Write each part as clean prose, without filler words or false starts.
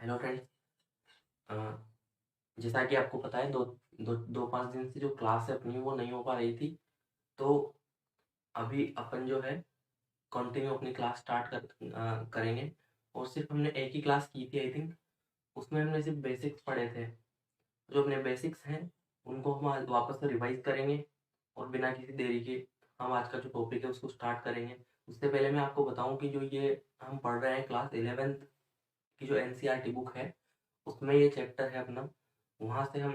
Hello friends. अ, जैसा कि आपको पता है दो 5 दिन से जो क्लास है अपनी वो नहीं हो पा रही थी। तो अभी अपन जो है कंटिन्यू अपनी क्लास करेंगे। और सिर्फ हमने एक ही क्लास की थी आई थिंक। उसमें हमने सिर्फ बेसिक्स पढ़े थे। जो अपने बेसिक्स हैं उनको हम आज वापस से रिवाइज करेंगे और बिना किसी देरी के हम आज का जो टॉपिक है उसको स्टार्ट करेंगे। उससे पहले मैं आपको बताऊं कि जो ये हम पढ़ रहे हैं क्लास 11th की जो एनसीईआरटी बुक है उसमें ये चैप्टर है अपना। वहाँ से हम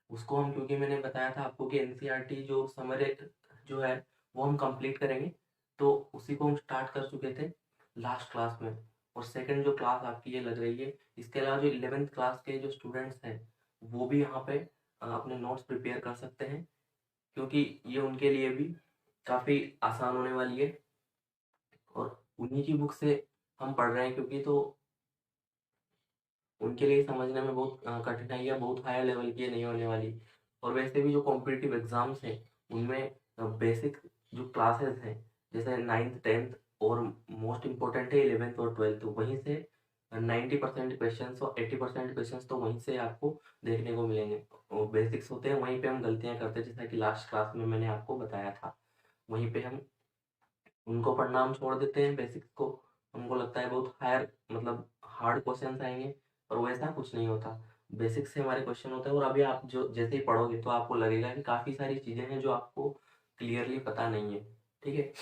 उसको हम क्योंकि मैंने बताया था आपको कि एनसीईआरटी जो समरी जो है वो हम कंप्लीट करेंगे। तो उसी को हम स्टार्ट कर चुके थे लास्ट क्लास में। और सेकंड जो क्लास आपकी ये लग रही है। इसके अलावा जो 11th क्लास के जो स्टूडेंट्स हैं वो भी यहाँ पे अपने नोट्स प्रिपेयर कर सकते हैं क्योंकि ये उनके लिए भी काफ़ी आसान होने वाली है। और उन्हीं की बुक से हम पढ़ रहे हैं क्योंकि तो उनके लिए समझने में बहुत कठिनाइयाँ बहुत हायर लेवल की नहीं होने वाली। और वैसे भी जो कॉम्पिटिटिव एग्जाम्स हैं उनमें बेसिक जो क्लासेस हैं जैसे 9th 10th और मोस्ट इम्पोर्टेंट है 11th और 12th, तो वहीं से 90% क्वेश्चन और 80% क्वेश्चन तो वहीं से आपको देखने को मिलेंगे। और बेसिक्स होते हैं वहीं पे हम गलतियाँ करते हैं जैसा कि लास्ट क्लास में मैंने आपको बताया था। वहीं पे हम उनको पढ़ना हम छोड़ देते हैं बेसिक्स को। हमको लगता है बहुत हायर मतलब हार्ड क्वेश्चंस आएंगे और वैसा कुछ नहीं होता। बेसिक्स से हमारे क्वेश्चन होते हैं और अभी आप जो जैसे ही पढ़ोगे तो आपको लगेगा कि काफ़ी सारी चीज़ें हैं जो आपको क्लियरली पता नहीं है। ठीक है।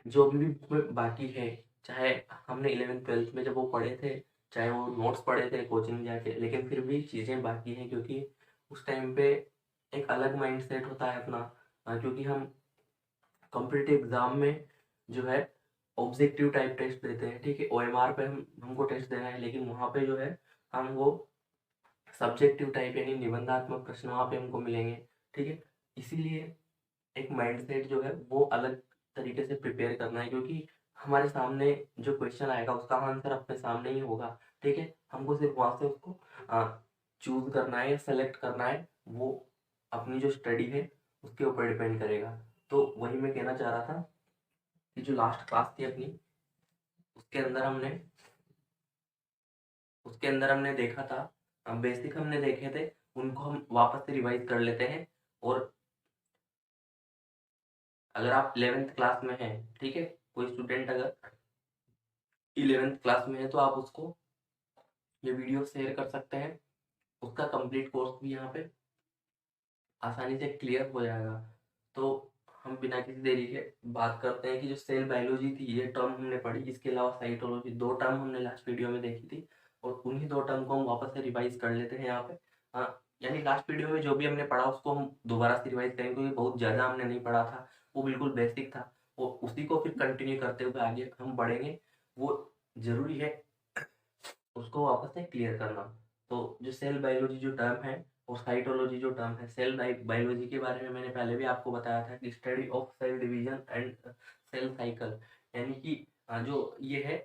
जो अभी भी बुक में बाकी है, चाहे हमने 11th 12th में जब वो पढ़े थे, चाहे वो नोट्स पढ़े थे कोचिंग जाके, लेकिन फिर भी चीज़ें बाकी हैं क्योंकि उस टाइम पे एक अलग माइंड सेट होता है अपना। क्योंकि हम कॉम्पिटिटिव एग्जाम में जो है ऑब्जेक्टिव टाइप टेस्ट देते हैं। ठीक है, ओएमआर पे हमको टेस्ट देना है, लेकिन वहाँ पे जो है हम वो सब्जेक्टिव टाइप यानी निबंधात्मक प्रश्न वहाँ पे हमको मिलेंगे। ठीक है। इसीलिए एक माइंडसेट जो है वो अलग तरीके से प्रिपेयर करना है क्योंकि हमारे सामने जो क्वेश्चन आएगा उसका आंसर अपने सामने ही होगा। ठीक है, हमको सिर्फ वहाँ से उसको चूज करना है या सेलेक्ट करना है। वो अपनी जो स्टडी है उसके ऊपर डिपेंड करेगा। तो वही मैं कहना चाह रहा था कि जो लास्ट क्लास थी अपनी उसके अंदर हमने उसके अंदर हमने देखा था बेसिक हमने देखे थे, उनको हम वापस से रिवाइज कर लेते हैं। और अगर आप 11th क्लास में हैं, ठीक है, कोई स्टूडेंट अगर 11th क्लास में है तो आप उसको ये वीडियो शेयर कर सकते हैं। उसका कंप्लीट कोर्स भी यहाँ पे आसानी से क्लियर हो जाएगा। तो हम बिना किसी देरी के बात करते हैं कि जो सेल बायोलॉजी थी ये टर्म हमने पढ़ी, इसके अलावा साइटोलॉजी, दो टर्म हमने लास्ट वीडियो में देखी थी। और उन्हीं दो टर्म को हम वापस से रिवाइज कर लेते हैं यहाँ पे। हाँ, यानी लास्ट वीडियो में जो भी हमने पढ़ा उसको हम दोबारा से रिवाइज करेंगे क्योंकि बहुत ज़्यादा हमने नहीं पढ़ा था, वो बिल्कुल बेसिक था। और उसी को फिर कंटिन्यू करते हुए आगे हम बढ़ेंगे। वो ज़रूरी है उसको वापस से क्लियर करना। तो जो सेल बायोलॉजी जो टर्म है और साइटोलॉजी जो टर्म है, सेल बायोलॉजी के बारे में मैंने पहले भी आपको बताया था कि study of cell division and cell cycle, यानी कि जो ये है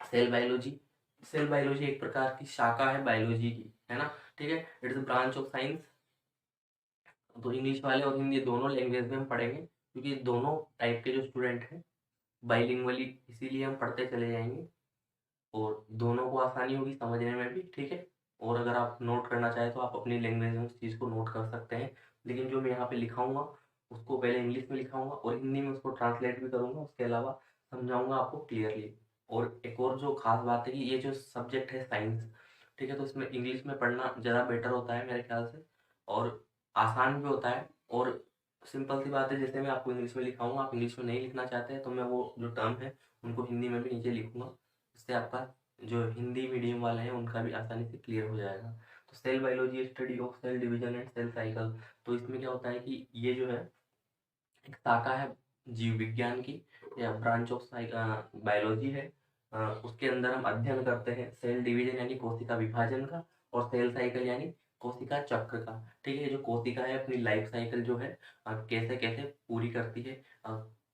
सेल बायोलॉजी। सेल बायोलॉजी एक प्रकार की शाखा है बायोलॉजी की, है ना। ठीक है, इट्स ब्रांच ऑफ साइंस। तो इंग्लिश वाले और हिंदी दोनों लैंग्वेज में हम पढ़ेंगे क्योंकि दोनों टाइप के जो स्टूडेंट हैं बाइलिंगुअली, इसीलिए हम पढ़ते चले जाएंगे और दोनों को आसानी होगी समझने में भी। ठीक है। और अगर आप नोट करना चाहें तो आप अपनी लैंग्वेज में उस चीज़ को नोट कर सकते हैं। लेकिन जो मैं यहाँ पे लिखाऊंगा उसको पहले इंग्लिश में लिखाऊंगा और हिंदी में उसको ट्रांसलेट भी करूंगा, उसके अलावा समझाऊंगा आपको क्लियरली। और एक और जो खास बात है कि ये जो सब्जेक्ट है साइंस, ठीक है, तो इसमें इंग्लिश में पढ़ना ज़्यादा बेटर होता है मेरे ख्याल से और आसान भी होता है। और सिंपल सी बात है, जैसे मैं आपको इंग्लिश में लिखाऊंगा, आप इंग्लिश में नहीं लिखना चाहते हैं तो मैं वो जो टर्म है उनको हिंदी में भी नीचे लिखूंगा। इससे आपका जो हिंदी मीडियम वाले हैं उनका भी आसानी से क्लियर हो जाएगा। तो cell biology study of cell division and cell cycle. तो इसमें क्या होता है कि ये जो है एक शाखा है जीव विज्ञान की या ब्रांच ऑफ बायोलॉजी है। उसके अंदर हम अध्ययन करते हैं सेल डिवीजन यानी कोशिका विभाजन का और सेल साइकिल यानी कोशिका चक्र का। ठीक है, जो कोशिका है अपनी लाइफ साइकिल जो है कैसे कैसे पूरी करती है,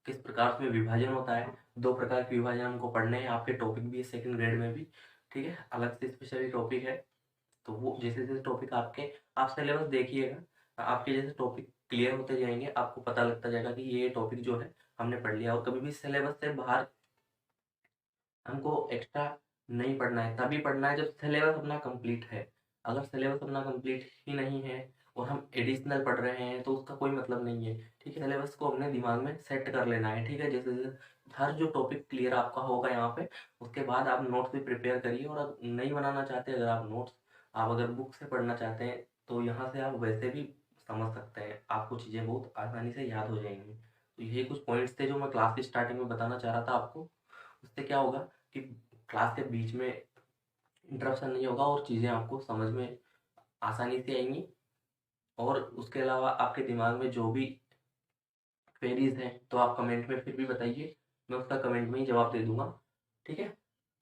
किस प्रकार से विभाजन होता है। दो प्रकार के विभाजन हमको पढ़ने हैं, आपके टॉपिक भी है सेकंड ग्रेड में भी। ठीक है, अलग से स्पेशली टॉपिक है। तो वो जैसे जैसे टॉपिक आपके आप सिलेबस देखिएगा, आपके जैसे टॉपिक क्लियर होते जाएंगे आपको पता लगता जाएगा कि ये टॉपिक जो है हमने पढ़ लिया। और कभी भी सिलेबस से बाहर हमको एक्स्ट्रा नहीं पढ़ना है, तभी पढ़ना है जब सिलेबस अपना कंप्लीट है। अगर सिलेबस अपना कंप्लीट ही नहीं है और हम एडिशनल पढ़ रहे हैं तो उसका कोई मतलब नहीं है। ठीक है, सिलेबस को अपने दिमाग में सेट कर लेना है। ठीक है, जैसे जैसे हर जो टॉपिक क्लियर आपका होगा यहाँ पे, उसके बाद आप नोट्स भी प्रिपेयर करिए। और आप नहीं बनाना चाहते अगर आप नोट्स, आप अगर बुक से पढ़ना चाहते हैं तो यहाँ से आप वैसे भी समझ सकते हैं, आपको चीज़ें बहुत आसानी से याद हो जाएंगी। तो यही कुछ पॉइंट्स थे जो मैं क्लास की स्टार्टिंग में बताना चाह रहा था आपको। उससे क्या होगा कि क्लास के बीच में इंटरप्शन नहीं होगा और चीज़ें आपको समझ में आसानी से आएंगी। और उसके अलावा आपके दिमाग में जो भी क्वेरीज हैं तो आप कमेंट में फिर भी बताइए, मैं उसका कमेंट में ही जवाब दे दूंगा। ठीक है,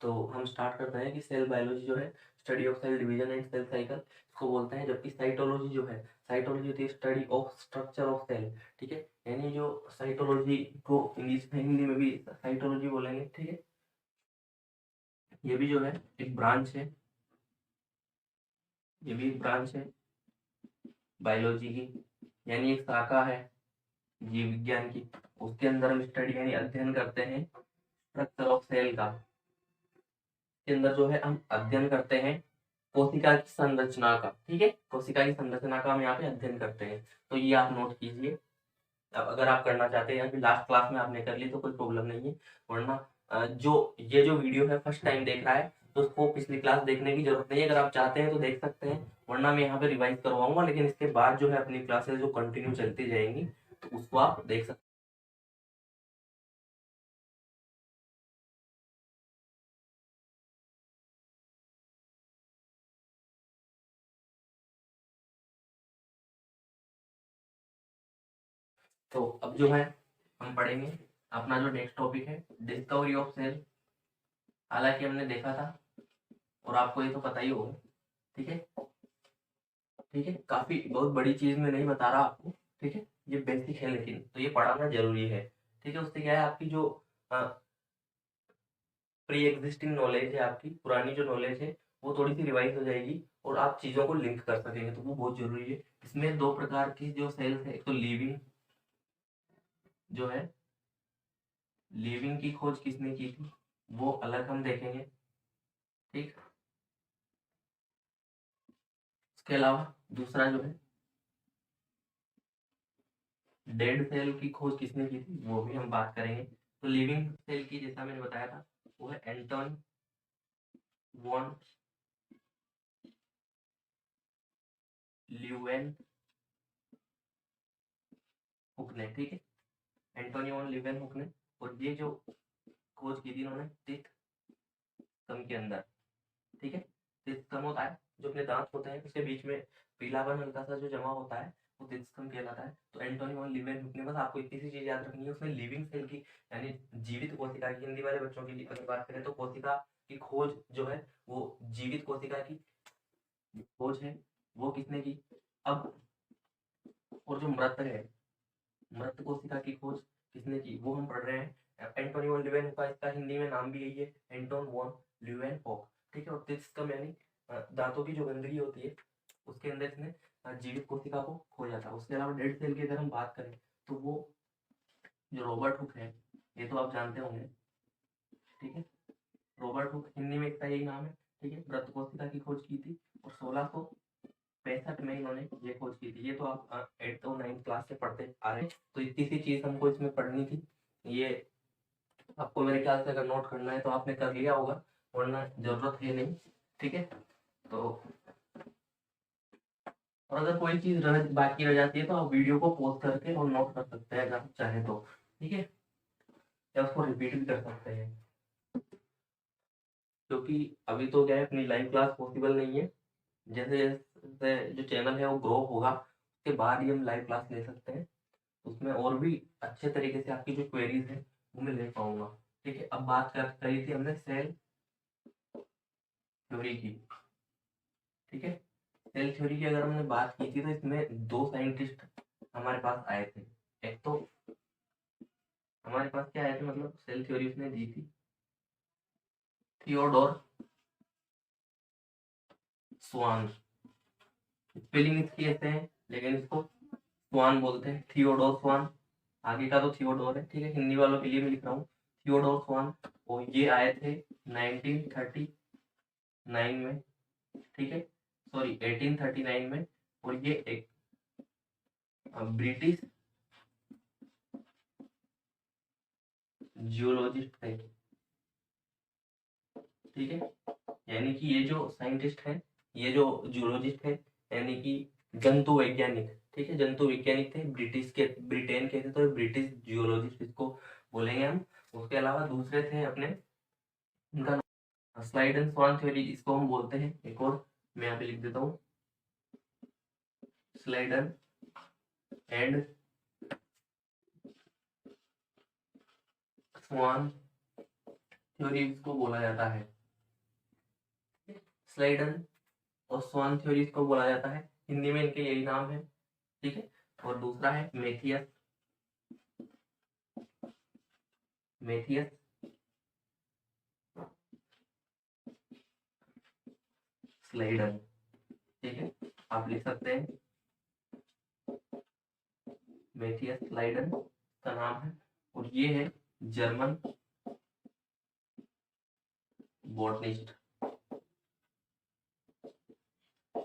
तो हम स्टार्ट करते हैं कि सेल बायोलॉजी जो है study of cell division and cell cycle इसको बोलते हैं। जबकि साइटोलॉजी जो है, साइटोलॉजी होती है study of structure of cell. ठीक है, यानी जो साइटोलॉजी को इंग्लिश में, हिंदी में भी साइटोलॉजी बोलेंगे। ठीक है, ये भी जो है एक ब्रांच है, ये भी एक ब्रांच है बायोलॉजी की, यानी एक शाखा है जीव विज्ञान की। उसके अंदर हम स्टडी यानी अध्ययन करते हैं स्ट्रक्चर ऑफ सेल का। के अंदर जो है हम अध्ययन करते हैं कोशिका की संरचना का। ठीक है, कोशिका की संरचना का हम यहाँ पे अध्ययन करते हैं। तो ये आप नोट कीजिए। अब अगर आप करना चाहते हैं या फिर लास्ट क्लास में आपने कर ली तो कोई प्रॉब्लम नहीं है, वरना जो ये जो वीडियो है फर्स्ट टाइम देख रहा है तो उसको पिछली क्लास देखने की जरूरत नहीं है। अगर आप चाहते हैं तो देख सकते हैं, वरना मैं यहाँ पे रिवाइज करवाऊंगा। लेकिन इसके बाद जो है अपनी क्लासेस जो कंटिन्यू चलती जाएंगी तो उसको आप देख सकते हैं। तो अब जो है हम पढ़ेंगे अपना जो नेक्स्ट टॉपिक है डिस्कवरी ऑफ सेल। हालांकि हमने देखा था और आपको ये तो पता ही होगा। ठीक है, ठीक है, काफी बहुत बड़ी चीज मैं नहीं बता रहा आपको। ठीक है, ये बेसिक है लेकिन तो ये पढ़ाना जरूरी है। ठीक है, उससे क्या है आपकी जो प्री एग्जिस्टिंग नॉलेज है, आपकी पुरानी जो नॉलेज है वो थोड़ी सी रिवाइज हो जाएगी और आप चीजों को लिंक कर सकेंगे, तो वो बहुत जरूरी है। इसमें दो प्रकार की जो सेल्स है, एक तो लिविंग जो है, लिविंग की खोज किसने की थी वो अलग हम देखेंगे। ठीक, उसके अलावा दूसरा जो है डेड सेल की खोज किसने की थी वो भी हम बात करेंगे। तो लिविंग सेल की जैसा मैंने बताया था वो है एंटोन वॉन ल्यूवेन हुक ने। ठीक है, एंटोनी वॉन ल्यूवेन हुक ने। और ये जो खोज की थी इन्होंने टीथ स्तंभ के अंदर। ठीक है, टीथ स्तंभ होता है जो अपने दांत होते हैं उसके बीच में पीलापन हल्का सा जो जमा होता है वो टीथ स्तंभ कहलाता है। तो एंटोनी वॉन ल्यूवेन हुक ने, बस आपको इतनी सी चीज याद रखनी है, उसने लिविंग सेल की यानी जीवित कोशिका की, हिंदी वाले बच्चों के लिए अगर बात करें तो कोशिका की खोज जो है वो जीवित कोशिका की खोज है वो किसने की। अब और जो मृत है, मृत कोशिका की खोज किसने की वो हम पढ़ रहे हैं। एंटोनी वॉन ल्यूवेन का इसका हिंदी में नाम भी यही है, एंटोन वॉन ल्यूवेन हॉक। ठीक है, और तिस्कम यानी दांतों की जो गंदगी होती है उसके अंदर इसने जीवित कोशिका को खोजा था। उसके अलावा डेड सेल की अगर हम बात करें तो वो जो रॉबर्ट हुक है, ये तो आप जानते होंगे। ठीक है, रॉबर्ट हुक हिंदी में इसका यही नाम है। ठीक है, मृत कोशिका की खोज की थी और 1665 में इन्होंने ये खोज की थी। ये तो आप 8th और 9th क्लास से पढ़ते आ रहे हैं, तो इतनी सी चीज हमको इसमें पढ़नी थी। ये आपको मेरे ख्याल से अगर नोट करना है तो आपने कर लिया होगा, वरना जरूरत है नहीं। ठीक है, तो और अगर कोई चीज बाकी रह जाती है तो आप वीडियो को पॉज करके और नोट कर सकते हैं अगर आप चाहें तो। ठीक है, या उसको रिपीट भी कर सकते हैं, क्योंकि अभी तो क्या है अपनी लाइव क्लास पॉसिबल नहीं है। जैसे जैसे जो चैनल है वो ग्रो होगा उसके बाद ही हम लाइव क्लास ले सकते हैं, उसमें और भी अच्छे तरीके से आपकी जो क्वेरीज है वो मैं ले पाऊंगा। ठीक है, अब बात कर करी थी हमने सेल थ्योरी की। ठीक है, सेल थ्योरी की अगर हमने बात की थी तो इसमें दो साइंटिस्ट हमारे पास आए थे। एक तो हमारे पास क्या आए थे, मतलब सेल थ्योरी उसने दी थी, थियोडोर स्वान। स्पेलिंग इसकी ऐसे है लेकिन इसको स्वान बोलते हैं, थियोडोर स्वान। आगे का तो थियोडोर है। ठीक है, हिंदी वालों के लिए मैं लिख रहा हूँ थियोडोर स्वान, और ये आए थे 1939 में, ठीक है, सॉरी 1839 में, और ये एक ब्रिटिश जियोलॉजिस्ट थे, ठीक है। यानी कि ये जो साइंटिस्ट है, ये जो जियोलॉजिस्ट है, यानी कि जंतु वैज्ञानिक, ठीक है, जंतु वैज्ञानिक थे, ब्रिटेन के थे, तो ब्रिटिश जियोलॉजिस्ट इसको बोलेंगे हम। उसके अलावा दूसरे थे अपने, उनका स्लाइड एंड स्वान थ्योरी इसको हम बोलते हैं। एक और मैं यहाँ पे लिख देता हूँ, स्लाइडन एंड स्वान थ्योरी इसको बोला जाता है। स्लाइडन और स्वान थ्योरी इसको बोला जाता है, हिंदी में इनके यही नाम है, ठीक है। और दूसरा है मेथियस स्लाइडन, ठीक है, आप लिख सकते हैं मेथियस स्लाइडन का नाम है। और ये है जर्मन बॉटनिस्ट,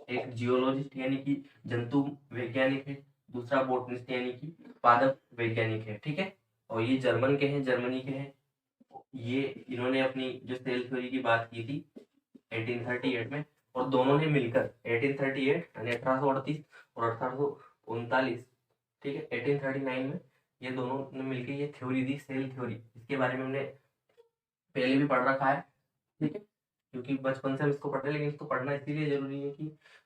एक जियोलॉजिस्ट यानी कि जंतु वैज्ञानिक है, दूसरा बॉटनिस्ट यानी कि पादप वैज्ञानिक है, ठीक है। और ये जर्मन के हैं, जर्मनी के हैं। ये इन्होंने अपनी जो सेल थ्योरी की बात की थी 1838 में, और दोनों ने मिलकर 1838 यानी 1838 और 1839, ठीक है, 1839 में ये दोनों ने मिलकर ये थ्योरी दी, सेल थ्योरी। इसके बारे में हमने पहले भी पढ़ रखा है, ठीक है, क्योंकि बचपन से हम इसको पढ़ते हैं, लेकिन इसको पढ़ना इसीलिए जरूरी है कि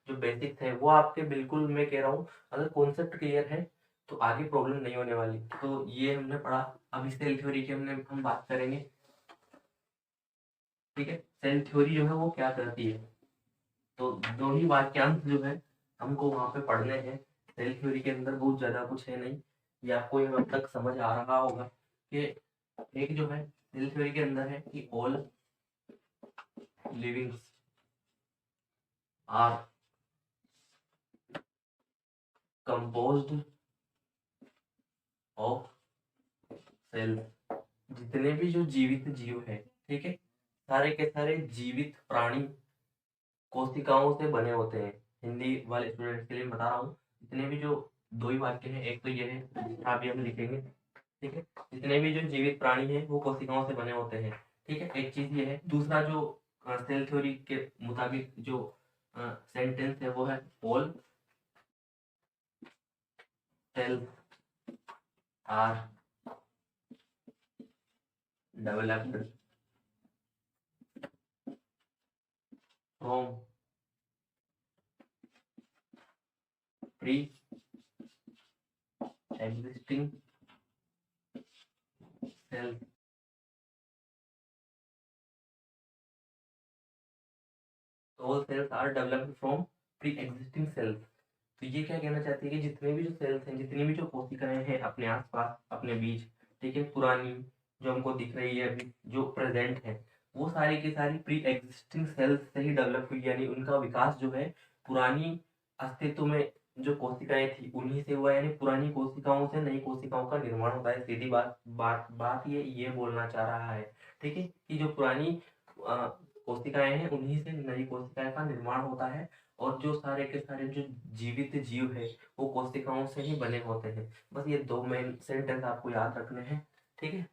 जो बेसिक्स है वो आपके बिल्कुल, मैं कह रहा हूँ, अगर कॉन्सेप्ट क्लियर है तो आगे प्रॉब्लम नहीं होने वाली। तो ये हमने पढ़ा। अभी सेल थ्योरी की हम बात करेंगे, ठीक है। सेल थ्योरी जो है वो क्या करती है, तो दो ही वाक्यांश जो है हमको वहां पे पढ़ने हैं। सेल थ्योरी के अंदर बहुत ज्यादा कुछ है नहीं, ये आपको यहाँ तक समझ आ रहा होगा कि एक जो है सेल थ्योरी के अंदर है कि all livings are composed of cell. जितने भी जो जीवित जीव है, ठीक है, सारे के सारे जीवित प्राणी कोशिकाओं से बने होते हैं। हिंदी वाले स्टूडेंट्स के लिए बता रहा हूँ, जितने भी जो दो ही वाक्य हैं, एक तो ये है, दूसरा भी हम लिखेंगे, ठीक है। जितने भी जो जीवित प्राणी हैं वो कोशिकाओं से बने होते हैं, ठीक है, एक चीज ये है। दूसरा जो सेल थ्योरी के मुताबिक जो सेंटेंस है वो है all cells are developed from pre existing cells. All cells are developed from pre existing cells. तो ये क्या कहना चाहती है कि जितने भी जो सेल्स हैं, जितनी भी जो कोशिकाएं हैं अपने आसपास, अपने बीच, ठीक है, पुरानी जो हमको दिख रही है अभी, जो प्रेजेंट है, वो सारी की सारी प्री एग्जिस्टिंग सेल्स से ही डेवलप हुई। यानी उनका विकास जो है पुरानी अस्तित्व में जो कोशिकाएं थी उन्हीं से हुआ। यानी पुरानी कोशिकाओं से नई कोशिकाओं का निर्माण होता है। सीधी बात ये बोलना चाह रहा है, ठीक है, कि जो पुरानी कोशिकाएं हैं उन्हीं से नई कोशिकाएं का निर्माण होता है। और जो सारे के सारे जो जीवित जीव है वो कोशिकाओं से ही बने होते हैं। बस ये दो मेन सेंटेंस आपको याद रखने हैं, ठीक है,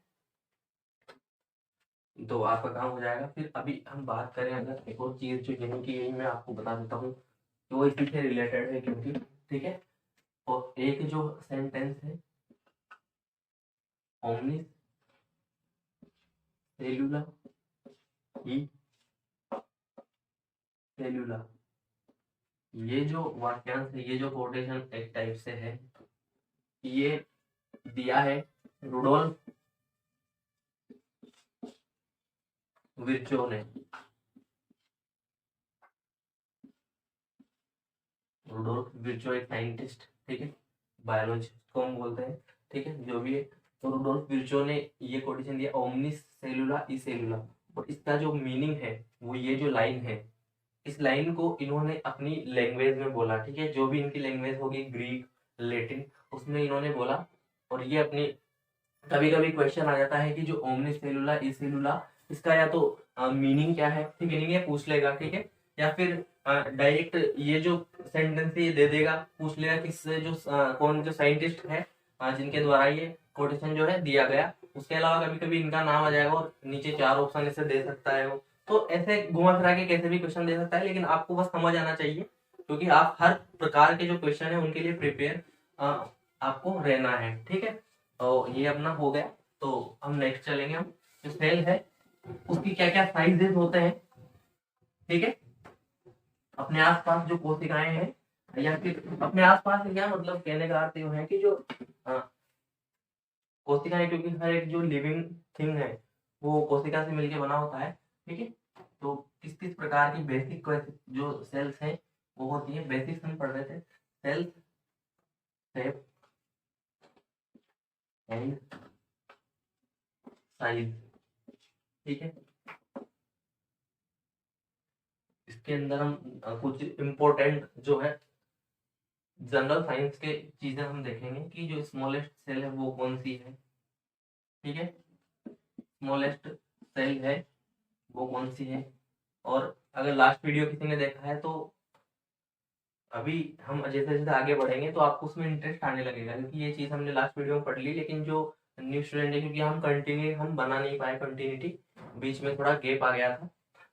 तो आपका काम हो जाएगा। फिर अभी हम बात करें अगर एक और चीज जो यही की यही मैं आपको बता देता हूँ, तो वो इसी से रिलेटेड है, क्योंकि ठीक है। और एक जो सेंटेंस है ओमनिस सेलुला ई सेलुला, ये जो वाक्यांश है, ये जो कोटेशन एक टाइप से है, ये दिया है रुडोल्फ विर्चो ने। रुडोल्फ विर्चो एक साइंटिस्ट, ठीक है, बायोलॉजिस्ट को हम बोलते हैं, ठीक है, जो भी है। तो रुडोल्फ विर्चो ने ये कोटेशन दिया ओमनिस सेलुला ई सेलुला, और इसका जो मीनिंग है वो ये जो लाइन है, इस लाइन को इन्होंने अपनी लैंग्वेज में बोला, ठीक है, जो भी इनकी लैंग्वेज होगी, ग्रीक, लैटिन, उसमें इन्होंने बोला। और ये अपनी कभी कभी क्वेश्चन आ जाता है कि जो ओमनी सेलुला ई सेलुला, इसका या तो मीनिंग क्या है, ठीक है, मीनिंग ये पूछ लेगा, ठीक है, या फिर डायरेक्ट ये जो सेंटेंस ये दे देगा, पूछ लेगा किससे, जो कौन जो साइंटिस्ट है जिनके द्वारा ये कोटेशन जो है दिया गया। उसके अलावा कभी कभी इनका नाम आ जाएगा और नीचे 4 ऑप्शन इसे दे सकता है वो। तो ऐसे घुमा फिरा के कैसे भी क्वेश्चन दे सकता है, लेकिन आपको बस समझ आना चाहिए, क्योंकि आप हर प्रकार के जो क्वेश्चन है उनके लिए प्रिपेयर आपको रहना है, ठीक है। तो ये अपना हो गया। तो हम नेक्स्ट चलेंगे, हम जो सेल है उसकी क्या क्या साइजेस होते हैं, ठीक है। अपने आसपास जो कोशिकाएं हैं, या फिर अपने आसपास क्या मतलब, कहने का अर्थ ये है कि जो कोशिकाएं, क्योंकि हर एक जो लिविंग थिंग है वो कोशिका से मिलकर बना होता है, ठीक है। तो किस किस प्रकार की बेसिक जो सेल्स हैं वो होती है, बेसिक्स हम पढ़ रहे थे, सेल, शेप एंड साइज, ठीक है। इसके अंदर हम कुछ इम्पोर्टेंट जो है जनरल साइंस के चीजें हम देखेंगे कि जो स्मॉलेस्ट सेल है वो कौन सी है, ठीक है। स्मॉलेस्ट सेल है वो कौन सी है। और अगर लास्ट वीडियो किसी ने देखा है तो अभी हम जैसे जैसे आगे बढ़ेंगे तो आपको उसमें इंटरेस्ट आने लगेगा, क्योंकि ये चीज हमने लास्ट वीडियो में पढ़ ली, लेकिन जो न्यू स्टूडेंट है, क्योंकि हम बना नहीं पाए कंटिन्यूटी, बीच में थोड़ा गैप आ गया था,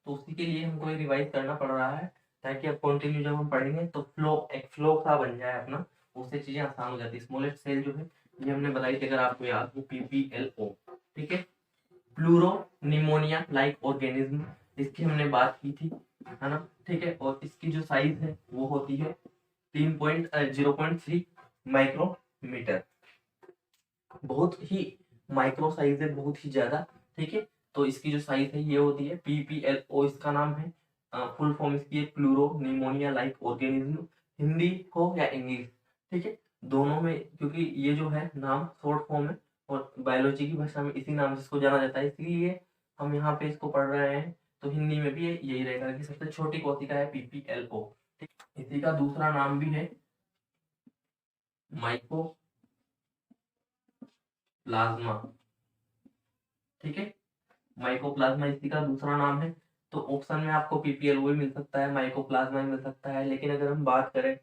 तो उसी के लिए हमको रिवाइज करना पड़ रहा है, ताकि अब कंटिन्यू जब हम पढ़ेंगे तो एक फ्लो सा बन जाए अपना, उससे चीजें आसान हो जाती है। स्मॉलेस्ट सेल जो है ये हमने बताई थी, अगर आपको याद हो, PPLO, ठीक है। प्लूरो निमोनिया लाइक ऑर्गेनिज्म, इसकी हमने बात की थी, है ना, ठीक है। और इसकी जो साइज है वो होती है 0.3 माइक्रोमीटर, बहुत ही माइक्रो साइज है, बहुत ही ज्यादा, ठीक है। तो इसकी जो साइज है ये होती है PPLO, इसका नाम है, फुल फॉर्म इसकी है pleuro pneumonia like organism, Hindi हो या इंग्लिश, ठीक है, दोनों में, क्योंकि ये जो है नाम शॉर्ट फॉर्म है और बायोलॉजी की भाषा में इसी नाम से इसको जाना जाता है, इसलिए हम यहाँ पे इसको पढ़ रहे हैं। तो हिंदी में भी यही रहेगा कि सबसे छोटी कोशिका है PPLO, ठीक। इसी का दूसरा नाम भी है माइको प्लाज्मा, ठीक है। माइकोप्लाज्मा इसी का दूसरा नाम है। तो ऑप्शन में आपको PPLO भी मिल सकता है, माइकोप्लाज्मा भी मिल सकता है, लेकिन अगर हम बात करें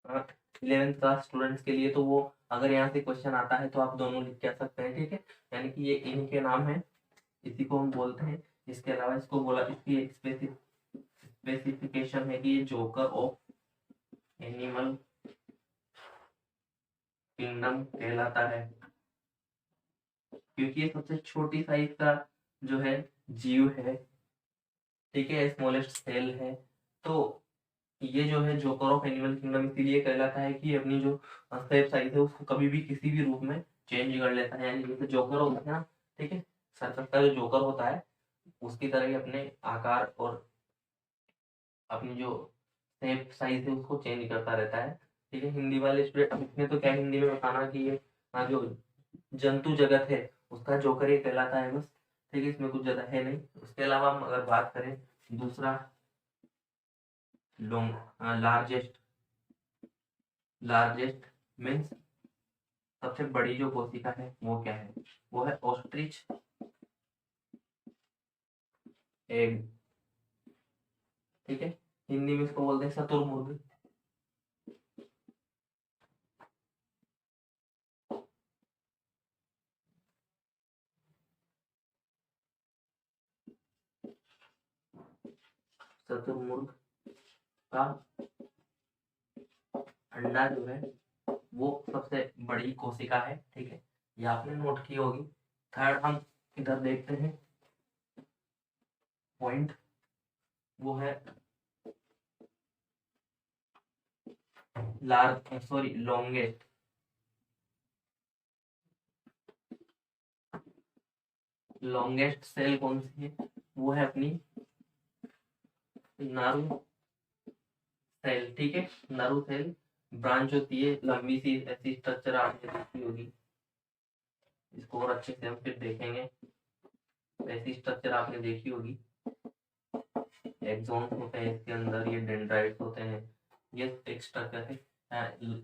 11th क्लास स्टूडेंट्स के लिए, तो वो अगर यहाँ से क्वेश्चन आता है तो आप दोनों लिख के आ सकते हैं, ठीक है। यानी कि ये इन्हीं के नाम है, इसी को हम बोलते हैं। इसके अलावा इसको बोला, इसकी एक स्पेसिफिकेशन है कि ये जोकर ऑफ एनिमल किंगडम कहलाता है, क्योंकि ये सबसे छोटी साइज का जो है जीव है, ठीक है, स्मॉलेस्ट सेल है। तो ये जो है जोकर ऑफ एनिमल किंगडम इसीलिए कहलाता है कि अपनी जो शेप साइज है उसको कभी भी किसी भी रूप में चेंज कर लेता है, यानी जैसे जोकर होता है ना, ठीक है, सर्कस का जो जोकर होता है उसकी तरह ही अपने आकार और अपनी जो शेप साइज है उसको चेंज करता रहता है, ठीक है। हिंदी वाले स्टूडेंट, इसमें तो क्या हिंदी में बताना कि ये जो जंतु जगत है उसका जोकर ही कहलाता है बस, ठीक है, इसमें कुछ ज्यादा है नहीं। उसके अलावा हम अगर बात करें दूसरा, लार्जेस्ट, लार्जेस्ट मीन्स सबसे बड़ी जो कोशिका है वो क्या है, वो है ऑस्ट्रिच एग, ठीक है। हिंदी में इसको बोलते हैं शुतुरमुर्ग, शुतुरमुर्ग का अंडा जो है वो सबसे बड़ी कोशिका है, ठीक है, ये आपने नोट की होगी। थर्ड हम इधर देखते हैं पॉइंट, वो है लॉन्गेस्ट, लॉन्गेस्ट सेल कौन सी है, वो है अपनी नारू सेल, ठीक है। नारू सेल ब्रांच होती है, लंबी सी ऐसी स्ट्रक्चर आपने देखी होगी, इसको और अच्छे से हम फिर देखेंगे, ऐसी स्ट्रक्चर आपने देखी होगी, एक्सॉन्स होते हैं इसके अंदर, ये डेंड्राइट्स होते हैं, ये एक स्ट्रक्चर है,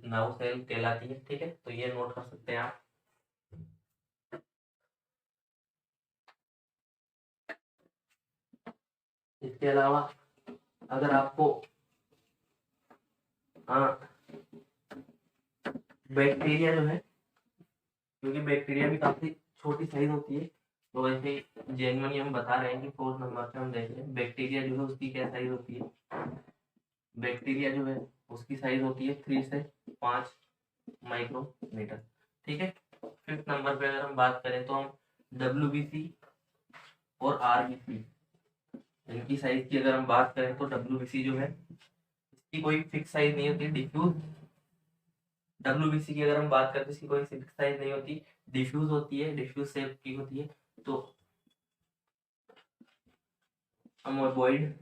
नाउ सेल कहलाती है, ठीक है। तो ये नोट कर सकते हैं आप। इसके अलावा अगर आपको बैक्टीरिया जो है, क्योंकि बैक्टीरिया भी काफी छोटी साइज होती है, तो वैसे जेनवनी हम बता रहे हैं कि 4th नंबर पे हम देख रहे हैं बैक्टीरिया जो है उसकी क्या साइज होती है। बैक्टीरिया जो है उसकी साइज होती है 3 से 5 माइक्रोमीटर। ठीक है। 5th नंबर पे अगर हम बात करें तो हम WBC और RBC, इनकी साइज की अगर हम बात करें तो WBC जो है इसकी कोई फिक्स साइज नहीं होती, डिफ्यूज। WBC की अगर हम बात करते हैं इसकी कोई फिक्स साइज नहीं होती, डिफ्यूज होती है, डिफ्यूज शेप की होती है। तो अमोबॉइड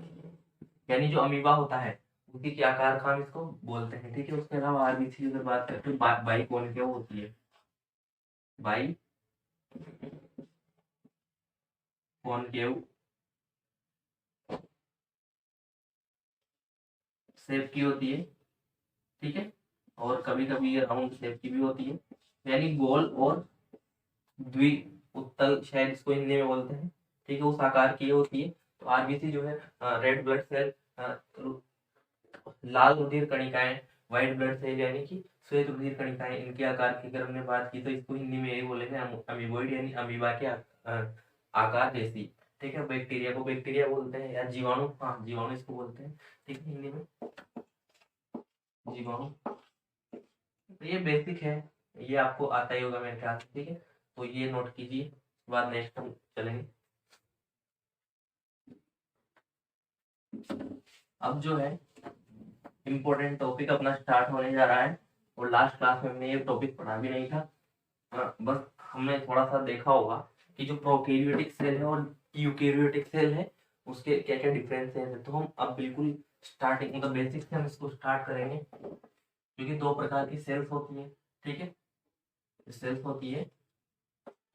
यानी जो अमीबा होता है उसी के आकार का हम इसको बोलते हैं। ठीक है। उसके अलावा RBC की अगर बात करते हैं बाई कॉनकेव होती है, बाई कॉनकेव शेप की होती है। ठीक है। और कभी कभी ये राउंड शेप की भी होती है, यानी गोल और द्वि उत्तल, शायद इसको हिंदी में बोलते हैं। ठीक है। उस आकार की होती है। तो RBC जो है रेड ब्लड सेल, लाल रुधिर कणिकाएं, व्हाइट ब्लड सेल यानी कि श्वेत रुधिर कणिकाएं, इनके आकार की अगर हमने बात की तो इसको हिंदी में यही बोलेंगे अमीबॉइड, यानी अमीबा के आकार जैसी। ठीक है। बैक्टीरिया को बैक्टीरिया बोलते हैं, या जीवाणु, हाँ जीवाणु इसको बोलते हैं। ठीक है। हिंदी में जीवाणु। तो ये बेसिक है, ये आपको आता ही होगा मेरे ख्याल से। ठीक है। तो ये नोट कीजिए, उसके बाद नेक्स्ट हम चलेंगे। अब जो है इम्पोर्टेंट टॉपिक अपना स्टार्ट होने जा रहा है, और लास्ट क्लास में हमने ये टॉपिक पढ़ा भी नहीं था। बस हमने थोड़ा सा देखा होगा कि जो प्रोकैरियोटिक सेल है और यूकैरियोटिक सेल है उसके क्या क्या डिफरेंसेस है। तो हम अब बिल्कुल स्टार्टिंग मतलब बेसिक से हम इसको स्टार्ट करेंगे, क्योंकि दो प्रकार की सेल्स होती है। ठीक है। सेल्स होती है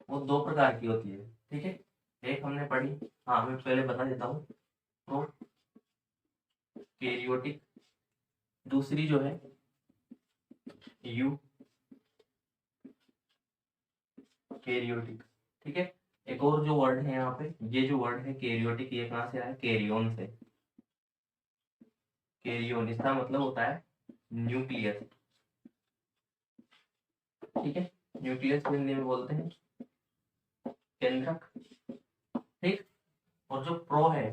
वो दो प्रकार की होती है। ठीक है। एक हमने पढ़ी, हाँ मैं पहले बता देता हूँ, प्रोकैरियोटिक, दूसरी जो है यूकैरियोटिक। ठीक है। एक और जो वर्ड है यहाँ पे, ये जो वर्ड है कैरियोटिक, ये कहाँ से आया, कैरियोन से। कैरियोन इसका मतलब होता है न्यूक्लियस। ठीक है। न्यूक्लियस हिंदी में बोलते हैं केंद्रक। ठीक। और जो प्रो है,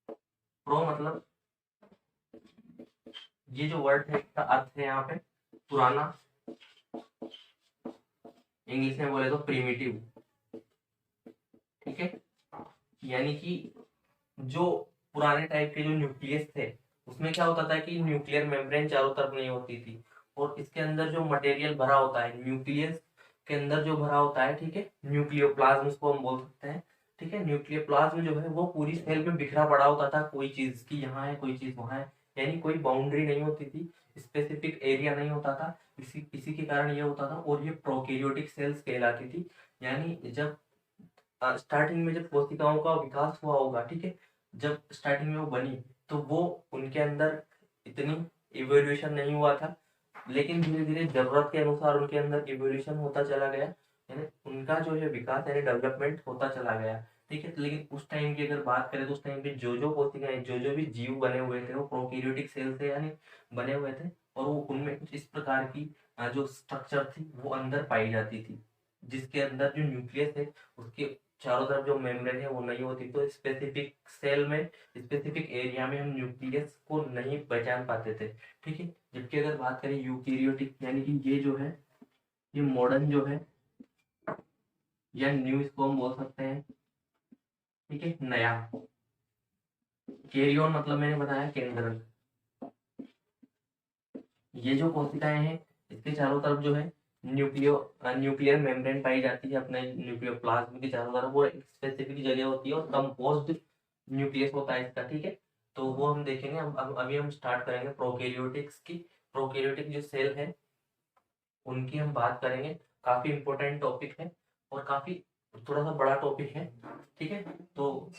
प्रो मतलब ये जो वर्ड है इसका अर्थ है यहाँ पे पुराना, इंग्लिश में बोले तो प्रिमिटिव। ठीक है। यानी कि जो पुराने टाइप के जो न्यूक्लियस थे उसमें क्या होता था कि न्यूक्लियर मेम्ब्रेन चारों तरफ नहीं होती थी, और इसके अंदर जो मटेरियल भरा होता है न्यूक्लियस के अंदर जो भरा होता है, ठीक है, न्यूक्लियोप्लाज्म उसको हम बोल सकते हैं। ठीक है। न्यूक्लियोप्लाज्म जो है वो पूरी सेल में बिखरा पड़ा होता था, कोई चीज की यहाँ है कोई चीज वहां है, यानी कोई बाउंड्री नहीं होती थी, स्पेसिफिक एरिया नहीं होता था। इसी के कारण ये होता था, और ये प्रोकैरियोटिक सेल्स कहलाती थी। यानी जब स्टार्टिंग में जब कोशिकाओं का विकास हुआ होगा, ठीक है, जब स्टार्टिंग में वो बनी तो वो उनके अंदर इतनी इवोल्यूशन नहीं हुआ था, लेकिन धीरे धीरे जरूरत के अनुसार उनके अंदर इवोल्यूशन होता चला गया, यानी उनका जो है विकास यानी डेवलपमेंट होता चला गया। ठीक है। तो लेकिन उस टाइम की अगर बात करें तो उस टाइम पे जो कोशिकाएं जो भी जीव बने हुए थे वो प्रोकैरियोटिक सेल से यानी बने हुए थे, और वो उनमें कुछ इस प्रकार की जो स्ट्रक्चर थी वो अंदर पाई जाती थी, जिसके अंदर जो न्यूक्लियस है उसके चारों तरफ जो मेम्ब्रेन है वो नहीं होती। तो स्पेसिफिक सेल में, स्पेसिफिक एरिया में हम न्यूक्लियस को नहीं पहचान पाते थे। ठीक है। जबकि अगर बात करें यूकैरियोटिक, यानी कि ये जो है ये मॉडर्न जो है या न्यू इसको हम बोल सकते हैं। ठीक है। नया, कैरियोन मतलब मैंने बताया केंद्र। ये जो कोशिकाएं हैं इसके चारों तरफ जो है न्यूक्लियर मेम्ब्रेन पाई जाती है, अपने न्यूक्लियोप्लाज्म के चारों तरफ वो एक स्पेसिफिक जगह होती है, और कंपोज्ड न्यूक्लियस होता है इसका। ठीक है। तो वो हम देखेंगे। अब अभी हम स्टार्ट करेंगे प्रोकैरियोटिक्स की। प्रोकैरियोटिक जो सेल है उनकी हम बात करेंगे। काफी इंपॉर्टेंट टॉपिक है और काफी थोड़ा सा बड़ा टॉपिक है। ठीक है। तो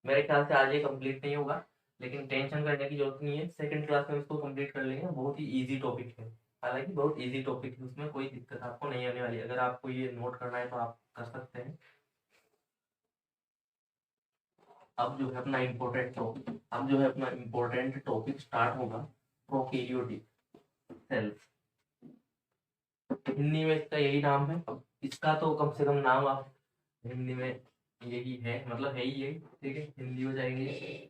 मेरे ख्याल से आज ये कंप्लीट नहीं होगा, लेकिन टेंशन करने की जरूरत नहीं है, सेकंड क्लास में इसको कंप्लीट कर लेंगे। बहुत ही इजी टॉपिक है, हालांकि बहुत इजी टॉपिक है, उसमें कोई दिक्कत आपको नहीं आने वाली। अगर आपको ये नोट करना है तो आप कर सकते हैं। अब जो है अपना इम्पोर्टेंट टॉपिक स्टार्ट होगा, प्रोकैरियोटिक सेल्स। हिंदी में इसका यही नाम है। अब इसका तो कम से कम नाम आप हिंदी में यही है, मतलब है ही यही, ठीक है, हिंदी हो जाएंगे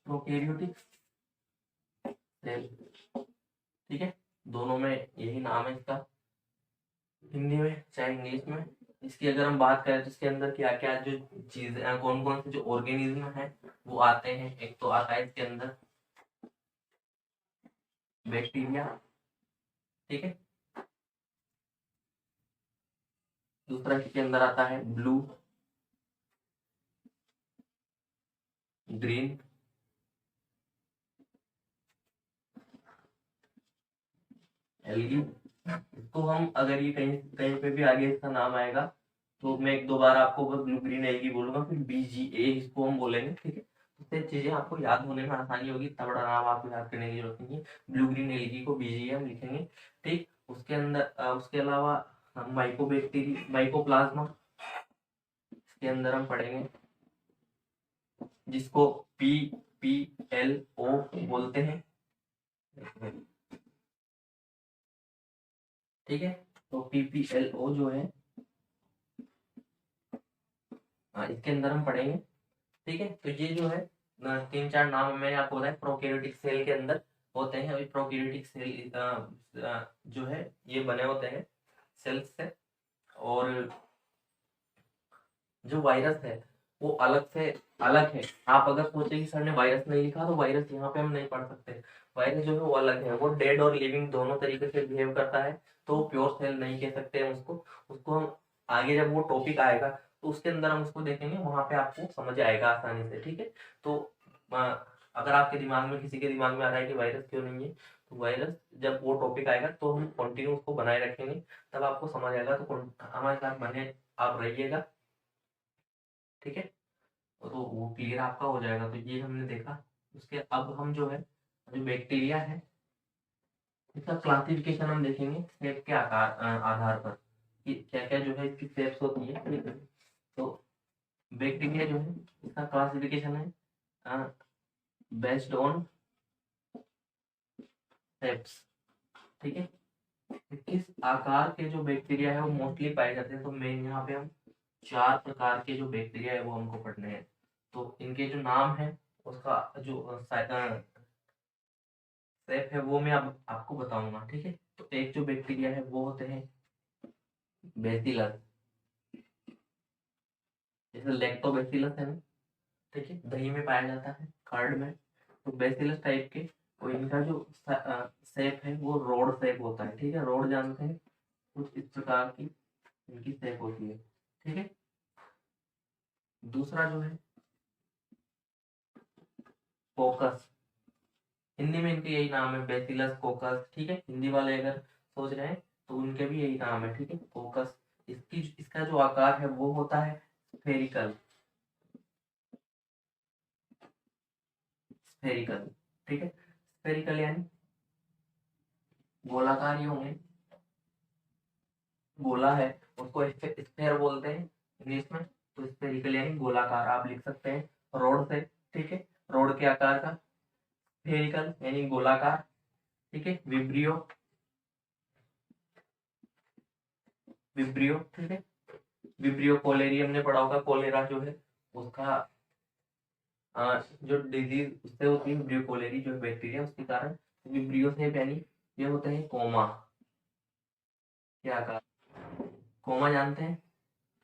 प्रोकैरियोटिक सेल, ठीक है, दोनों में यही नाम है इसका, हिंदी में चाहे इंग्लिश में। इसकी अगर हम बात करें तो इसके अंदर क्या क्या जो चीजें, कौन कौन से जो ऑर्गेनिज्म है वो आते हैं। एक तो आता है इसके अंदर बैक्टीरिया, ठीक है, दूसरा इसके अंदर आता है ब्लू ग्रीन एलगी। तो हम अगर ये कहीं कहीं पे भी आगे इसका नाम आएगा तो मैं एक दो बार आपको बस ब्लू ग्रीन एलगी बोलूंगा, फिर BGA इसको हम बोलेंगे, ठीक है, उससे चीजें आपको याद होने में आसानी होगी, इतना बड़ा नाम आपको याद करने की जरूरत नहीं है। ब्लू ग्रीन एलगी को BGA हम लिखेंगे, ठीक। उसके अंदर उसके अलावा हम माइकोबैक्टीरिया माइकोप्लाज्मा इसके अंदर हम पढ़ेंगे, जिसको PPLO बोलते हैं, ठीक है। तो PPLO जो है इसके अंदर हम पढ़ेंगे, ठीक है। तो ये जो है 3-4 नाम मैंने आपको बताया प्रोकैरियोटिक सेल के अंदर होते हैं। अभी प्रोकैरियोटिक सेल जो है ये बने होते हैं सेल्स से, और जो वायरस है वो अलग है। आप अगर सोचे कि सर ने वायरस नहीं लिखा तो वायरस यहाँ पे हम नहीं पढ़ सकते। वायरस जो है वो अलग है, वो डेड और लिविंग दोनों तरीके से बिहेव करता है, तो प्योर सेल नहीं कह सकते हम उसको। उसको हम आगे जब वो टॉपिक आएगा तो उसके अंदर हम उसको देखेंगे, वहां पे आपको समझ आएगा आसानी से, ठीक है। तो अगर आपके दिमाग में किसी के दिमाग में आ रहा है कि वायरस क्यों नहीं है, तो वायरस जब वो टॉपिक आएगा तो हम कंटिन्यू उसको बनाए रखेंगे, तब आपको समझ आएगा। तो हमारे साथ बने आप रहिएगा, ठीक है। तो वो क्लियर आपका हो जाएगा। तो ये हमने देखा। उसके अब हम जो है जो बैक्टीरिया है इसका क्लासिफिकेशन हम देखेंगे शेप के आधार पर कि क्या क्या जो है इसकी शेप्स होती है, ठीक है। तो बैक्टीरिया जो है इसका क्लासिफिकेशन है बेस्ड ऑन शेप्स, ठीक है। किस आकार के जो बैक्टीरिया है वो मोस्टली पाए जाते हैं, तो मेन यहाँ पे हम 4 प्रकार के जो बैक्टीरिया है वो हमको पढ़ने हैं। तो इनके जो नाम है उसका जो शेप है वो मैं अब आपको बताऊंगा, ठीक है। तो एक जो बैक्टीरिया है वो होते हैं बेसिलस, जैसे लैक्टोबैसिलस है ना, ठीक है, दही में पाया जाता है, कर्ड में। तो बेसिलस टाइप के, तो इनका जो शेप है वो रोड शेप होता है, ठीक है, रोड जानते हैं, कुछ इस प्रकार की इनकी शेप होती है, ठीक है। दूसरा जो है कोकस, हिंदी में इनके यही नाम है बेसिलस कोकस, ठीक है। हिंदी वाले अगर सोच रहे हैं तो उनके भी यही नाम है, ठीक है, कोकस। इसका जो आकार है वो होता है स्फेरिकल, स्फेरिकल, ठीक है। स्फेरिकल यानी गोलाकार ही होंगे, गोला है उसको स्फेयर बोलते हैं इंग्लिश में। तो स्फेरिकल यानी गोलाकार आप लिख सकते हैं रोड से, ठीक है, रोड के आकार का। स्फेरिकल यानी गोलाकार, ठीक है। विब्रियो, विब्रियो, ठीक है। विब्रियो कोलेरी हमने पढ़ा होगा, कोलेरा जो है उसका जो डिजीज उससे होती है विब्रियो कोलेरी जो बैक्टीरिया उसके कारण। विब्रियो से यानी ये होते हैं कोमा के आकार। कोमा जानते हैं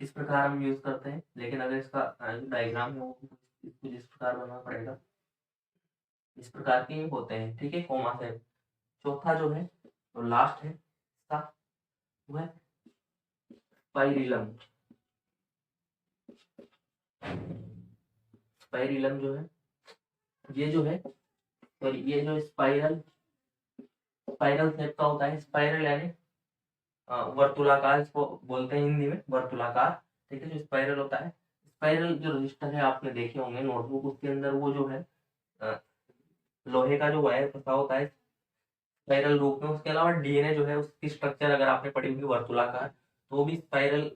किस प्रकार हम यूज करते हैं, लेकिन अगर इसका डायग्राम है वो इसको जिस प्रकार बनाना पड़ेगा, इस प्रकार के होते हैं, ठीक है, कोमा से। चौथा जो है तो लास्ट है इसका, वो है स्पाइरिलम। स्पाइरिलम जो है ये जो है, और ये जो स्पाइरल स्पाइरल शेप का होता है, स्पाइरल यानी वर्तुलाकार, इसको बोलते हैं हिंदी में वर्तुलाकार, ठीक है। जो स्पाइरल होता है, स्पाइरल जो रजिस्टर है आपने देखे होंगे नोटबुक, उसके अंदर वो जो है लोहे का जो वायर फंसा होता है स्पाइरल रूप में। उसके अलावा DNA जो है उसकी स्ट्रक्चर अगर आपने पढ़ी होगी वर्तुलाकार, तो वो भी स्पाइरल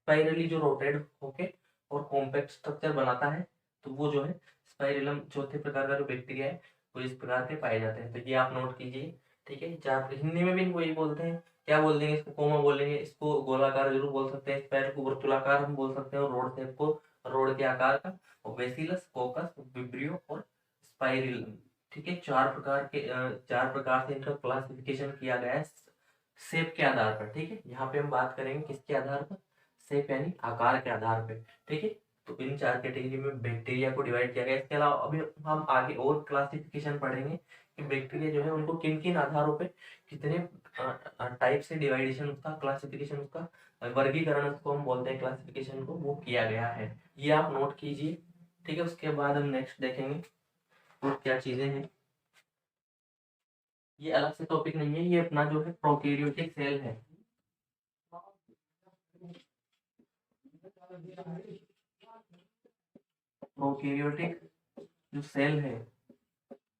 स्पाइरली जो रोटेट होके और कॉम्पैक्ट स्ट्रक्चर बनाता है, तो वो जो है स्पाइरलम चौथे प्रकार का जो बैक्टीरिया है वो इस प्रकार के पाए जाते हैं। तो ये आप नोट कीजिए, ठीक है। जहाँ हिंदी में भी इनको यही बोलते हैं, क्या बोल देंगे इसको, कोमा बोलेंगे, इसको गोलाकार जरूर बोल सकते हैं, स्पाइरल को वर्तुलाकार हम बोल सकते हैं, और रोड शेप को रोड के आकार का, और बेसिलस, कोकस, विब्रियो और स्पाइरलम, ठीक है। चार प्रकार से इनका क्लासिफिकेशन किया गया है शेप के आधार पर, ठीक है। यहाँ पे हम बात करेंगे किसके आधार पर, शेप यानी आकार के आधार पे, ठीक है। तो इन चार कैटेगरी में बैक्टीरिया को डिवाइड किया गया। इसके अलावा अभी हम आगे और क्लासिफिकेशन पढ़ेंगे कि बैक्टीरिया जो है उनको किन किन आधारों पे कितने टाइप से डिवाइडेशन उसका, क्लासिफिकेशन उसका, वर्गीकरण उसको हम बोलते हैं क्लासिफिकेशन को, वो किया गया है। ये आप नोट कीजिए, ठीक है। उसके बाद हम नेक्स्ट देखेंगे और क्या चीजें हैं। ये अलग से टॉपिक नहीं है, ये अपना जो है प्रोकैरियोटिक सेल है। प्रोकैरियोटिक जो सेल है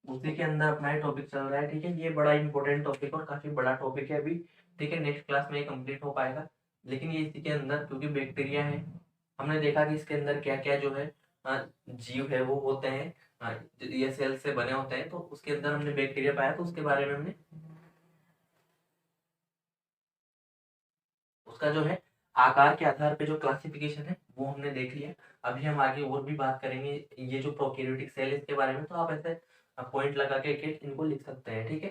उसी के अंदर अपना टॉपिक चल रहा है, ठीक है। ये बड़ा इंपॉर्टेंट टॉपिक और काफी बड़ा टॉपिक है अभी, ठीक है। नेक्स्ट क्लास में ये कंप्लीट हो पाएगा, लेकिन ये इसी के अंदर क्योंकि बैक्टीरिया है, हमने देखा कि इसके अंदर क्या क्या जो है जीव है वो होते हैं, ये सेल से बने होते हैं, तो उसके अंदर हमने बैक्टीरिया पाया, तो उसके बारे में हमने उसका जो है आकार के आधार पे जो क्लासिफिकेशन है वो हमने देख लिया। अभी हम आगे और भी बात करेंगे ये जो प्रोकैरियोटिक सेल है इसके बारे में, तो आप ऐसे पॉइंट लगा के इनको लिख सकते हैं, ठीक है।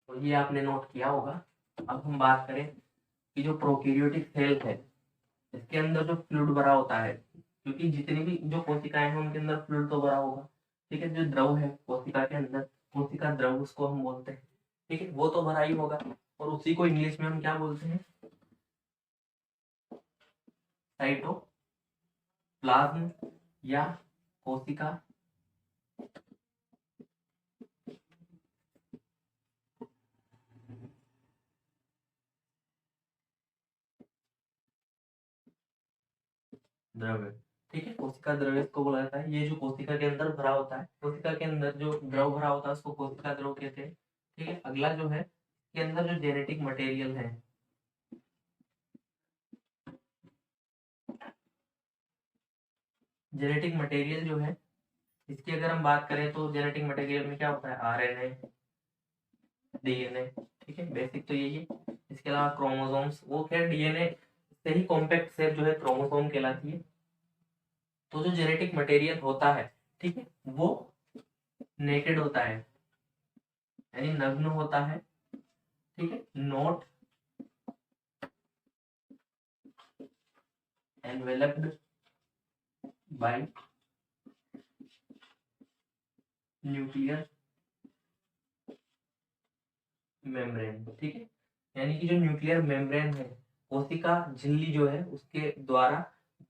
तो ये आपने नोट किया होगा। अब हम बात करें कि जो प्रोकैरियोटिक सेल है इसके अंदर जो फ्लूइड भरा होता है, क्योंकि जितनी भी जो कोशिकाएं हैं उनके अंदर फ्लूइड तो भरा होगा, ठीक है। जो द्रव है कोशिका के अंदर, कोशिका द्रव उसको हम बोलते हैं, ठीक है, वो तो भरा ही होगा, और उसी को इंग्लिश में हम क्या बोलते हैं, साइटोप्लाज्म या कोशिका द्रव्य, ठीक है। कोशिका द्रव्य इसको बोला जाता है। ये जो कोशिका के अंदर भरा होता है, कोशिका के अंदर जो द्रव भरा होता है उसको कोशिका द्रव कहते हैं, ठीक है। अगला जो है इसके अंदर जो जेनेटिक मटेरियल है, जेनेटिक मटेरियल जो है इसकी अगर हम बात करें तो जेनेटिक मटेरियल में क्या होता है, आरएनए, डीएनए, ठीक है, बेसिक तो यही है। इसके अलावा क्रोमोसोम्स, वो खैर डीएनए से ही कॉम्पैक्ट शेप जो है क्रोमोसोम कहलाती है। तो जो जेनेटिक मटेरियल होता है, ठीक है, वो नेकेड होता है यानी नग्न होता है, ठीक है, not enveloped bye nuclear membrane, ठीक है। यानी कि जो न्यूक्लियर मेम्ब्रेन है, कोशिका झिल्ली जो है उसके द्वारा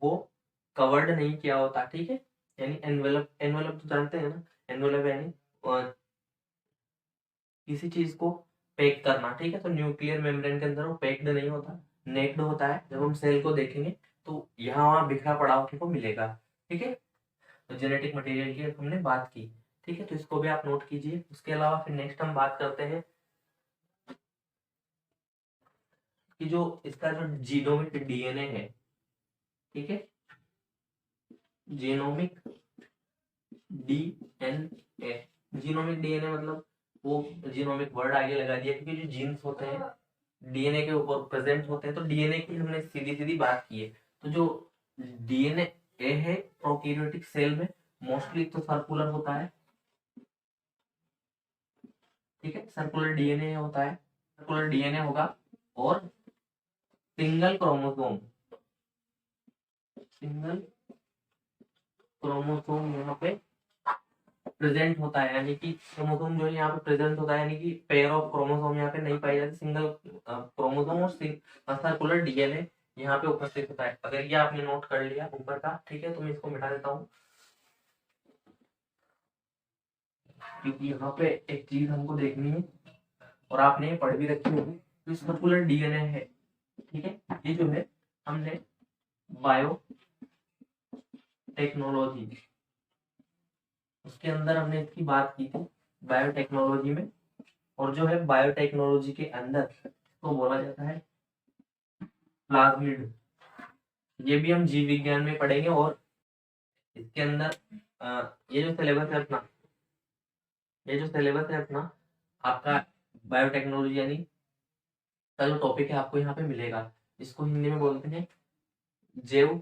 वो कवर्ड नहीं किया होता, ठीक है। यानी एनवेलप, एनवेलप तो जानते हैं ना, एनवेलप यानी किसी चीज को पैक करना, ठीक है। तो न्यूक्लियर मेम्ब्रेन के अंदर वो पैक्ड नहीं होता, नेक्ड होता है। जब हम सेल को देखेंगे तो यहाँ वहाँ बिखरा पड़ा को मिलेगा, ठीक है। तो जेनेटिक मटेरियल की हमने बात की, ठीक है, तो इसको भी आप नोट कीजिए। उसके अलावा फिर नेक्स्ट हम बात करते हैं कि जो इसका जो जीनोमिक डीएनए है, ठीक है, जीनोमिक डीएनए, जीनोमिक डीएनए मतलब वो जीनोमिक वर्ड आगे लगा दिया क्योंकि जो जीन्स होते हैं डीएनए के ऊपर प्रेजेंट होते हैं, तो डीएनए की हमने सीधी सीधी बात की है। तो जो डीएनए ए है प्रोकैरियोटिक सेल में मोस्टली तो सर्कुलर होता है, ठीक है, सर्कुलर डीएनए होता है, सर्कुलर डीएनए होगा, और सिंगल क्रोमोसोम, सिंगल क्रोमोसोम यहाँ पे प्रेजेंट होता है, यानी कि क्रोमोसोम जो है यहाँ पे प्रेजेंट होता है, यानी कि पेयर ऑफ क्रोमोसोम यहाँ पे नहीं पाई जाती, सिंगल क्रोमोसोम और सर्कुलर डीएनए यहाँ पे उपस्थित होता है। अगर ये आपने नोट कर लिया ऊपर का, ठीक है, तो मैं इसको मिटा देता हूँ क्योंकि यहाँ पे एक चीज हमको देखनी है और आपने पढ़ भी रखी होगी। तो सर्कुलर डीएनए है, ठीक है, ये जो है हमने बायो टेक्नोलॉजी उसके अंदर हमने इसकी बात की थी, बायोटेक्नोलॉजी में। और जो है बायोटेक्नोलॉजी के अंदर तो बोला जाता है प्लाज्मिड, ये भी हम जीव विज्ञान में पढ़ेंगे। और इसके अंदर ये जो सिलेबस है अपना, ये जो सिलेबस है अपना आपका बायोटेक्नोलॉजी यानी का जो टॉपिक है आपको यहाँ पे मिलेगा। इसको हिंदी में बोलते हैं जैव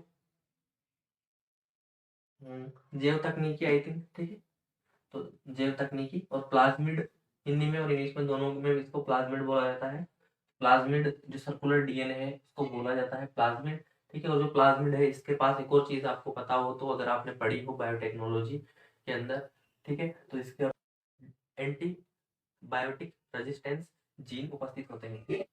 जैव तकनीकी, आई थिंक, ठीक है। तो जैव तकनीकी और प्लाज्मिड, हिंदी में और इंग्लिश में दोनों में इसको प्लाज्मिड बोला जाता है। प्लाज्मिड जो सर्कुलर डीएनए है उसको बोला जाता है प्लाज्मिड, ठीक है। और जो प्लाज्मिड है इसके पास एक और चीज आपको पता हो तो, अगर आपने पढ़ी हो बायोटेक्नोलॉजी के अंदर, ठीक है, तो इसके एंटीबायोटिक रेजिस्टेंस जीन उपस्थित होते हैं।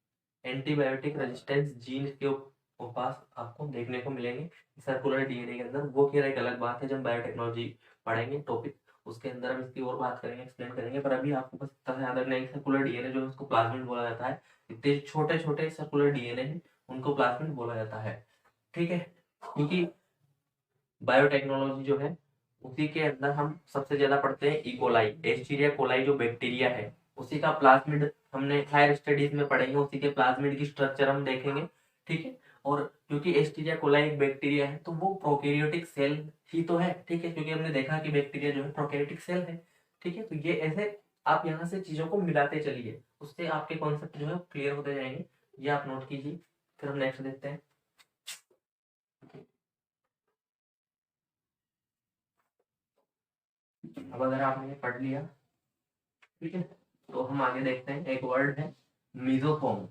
एंटीबायोटिक रेजिस्टेंस जीन के पास आपको देखने को मिलेंगे सर्कुलर डीएनए के अंदर। वो खैर एक अलग बात है, जब बायोटेक्नोलॉजी पढ़ेंगे टॉपिक उसके अंदर हम इसकी और बात करेंगे, एक्सप्लेन करेंगे। पर अभी आपको बस इतना याद रखना है, सर्कुलर डीएनए जो है उसको प्लाज्मिड बोला जाता है। इतने छोटे छोटे सर्कुलर डीएनए हैं उनको प्लाज्मिड बोला जाता है, ठीक है। क्योंकि बायोटेक्नोलॉजी जो है उसी के अंदर हम सबसे ज्यादा पढ़ते हैं इकोलाई, एस्चेरिया कोलाई जो बैक्टीरिया है उसी का प्लाज्मिड हमने हायर स्टडीज में पढ़ेंगे, उसी के प्लाज्मिड की स्ट्रक्चर हम देखेंगे, ठीक है। और क्योंकि एस्चेरिया कोलाई एक बैक्टीरिया है तो वो प्रोकैरियोटिक सेल ही तो है, ठीक है। क्योंकि हमने देखा कि बैक्टीरिया जो है प्रोकैरियोटिक सेल है, ठीक है। तो ये ऐसे आप यहाँ से चीजों को मिलाते चलिए, उससे आपके कॉन्सेप्ट जो है क्लियर होते जाएंगे। ये आप नोट कीजिए। फिर हम नेक्स्ट देखते हैं। अब अगर आपने पढ़ लिया, ठीक है, तो हम आगे देखते हैं। एक वर्ड है मीजोफोम,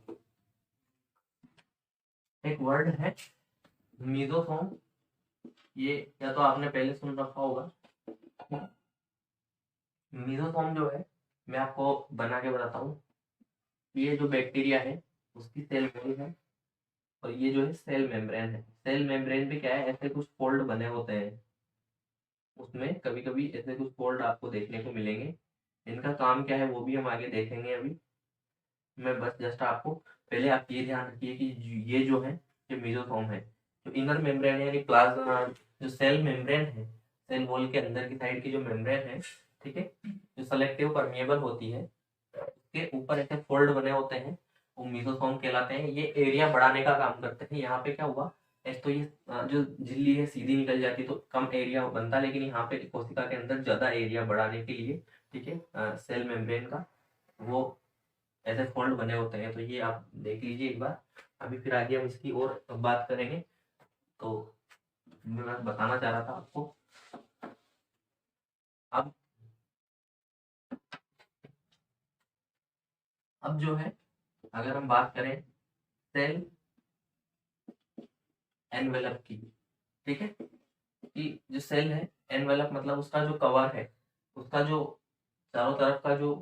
एक वर्ड है मीजोफोम। ये या तो आपने पहले सुन रखा होगा। मीजोफोम जो है मैं आपको बना के बताता हूँ। ये जो बैक्टीरिया है उसकी सेल वॉल है, और ये जो है सेल मेम्ब्रेन है। सेल मेम्ब्रेन पे क्या है, ऐसे कुछ फोल्ड बने होते हैं, उसमें कभी कभी ऐसे कुछ फोल्ड आपको देखने को मिलेंगे। इनका काम क्या है वो भी हम आगे देखेंगे। अभी मैं बस जस्ट आपको, पहले आप ये ध्यान रखिए कि ये जो है ये मेसोसोम है। जो इनर मेम्ब्रेन है यानी प्लाज्मा, जो सेल मेम्ब्रेन है, सेल वॉल के अंदर की साइड की जो मेम्ब्रेन है, ठीक है, जो सेलेक्टिव परमिएबल होती है, उसके ऊपर ऐसे फोल्ड बने होते हैं, वो मेसोसोम कहलाते हैं। ये एरिया बढ़ाने का काम करते हैं। यहाँ पे क्या हुआ, ऐसे तो ये जो झिल्ली है सीधी निकल जाती तो कम एरिया बनता, लेकिन यहाँ पे कोशिका के अंदर ज्यादा एरिया बढ़ाने के लिए, ठीक है, सेल मेम्ब्रेन का वो ऐसे फोल्ड बने होते हैं। तो ये आप देख लीजिए एक बार। अभी फिर आगे हम इसकी और बात करेंगे। तो मैं बस बताना चाह रहा था आपको। अब अब जो है अगर हम बात करें सेल एनवेलप की, ठीक है, कि जो सेल है एनवेलप मतलब उसका जो कवर है, उसका जो चारों तरफ का जो